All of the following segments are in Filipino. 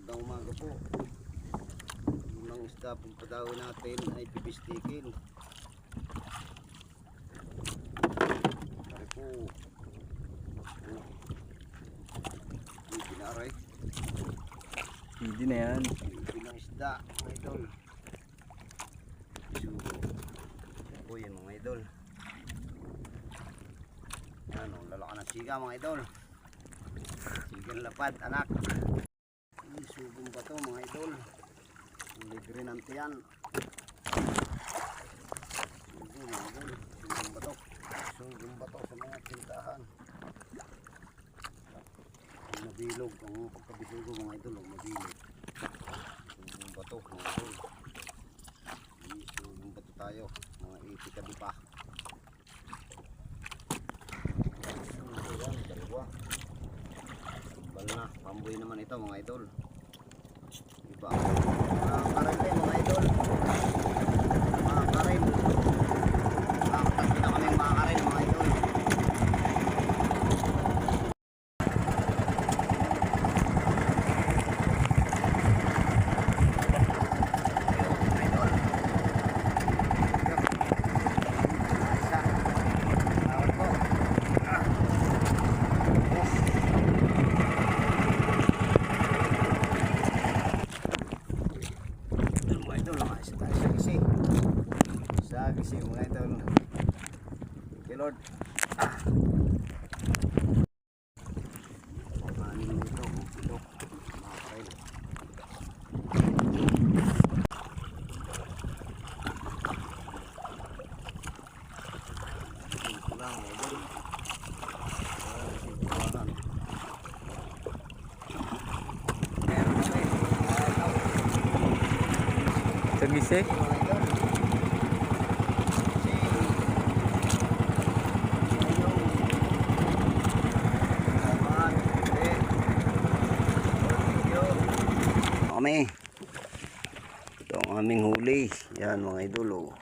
Magandang umaga po. Unang isda pong padawin natin ay pipistikin. Pare po. Hindi pinaray. Hindi na yan. Unang isda mga idol. Sugo. Po yan mga idol. Yan o, lalaka ng siga mga idol. Sigang lapad anak. Sugong ba ito mga idol? Libre ng tiyan. Sugong mga idol. Sugong ba ito? Sugong ba ito sa mga tindahan? Mabilog ang pagkabisugo mga idol. Mabilog. Sugong ba ito mga idol? Sugong ba ito tayo? Mga 80 kabi pa. Sugong yan, dalawa. Bal na, pamboy naman ito mga idol. Iba. Karin din mga idol. Karin. Nakakatagin na kami karin mga idol. Sagisi mga idol. Thank you Lord. Pagkanin mo ito kung pilok mga kail. Ito lang mga idol. Sagisi? Kami ito ang aming huli. Yan mga idol oh.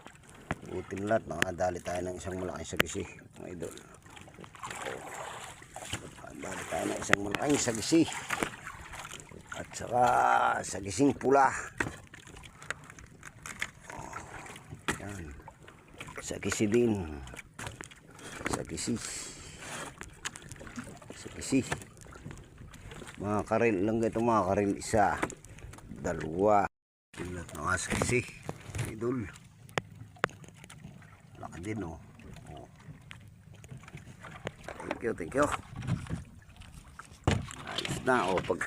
Buting lahat, nakadali tayo ng isang malaking sagisi mga idol. Nakadali tayo ng isang malaking sagisi at saka sagising pula. Yan, sagisi din, sagisi mga karil lang ito mga karil. Isa, dalawa, tilat ng sagisi idol. Laki din oh. Thank you ayos na oh. Pag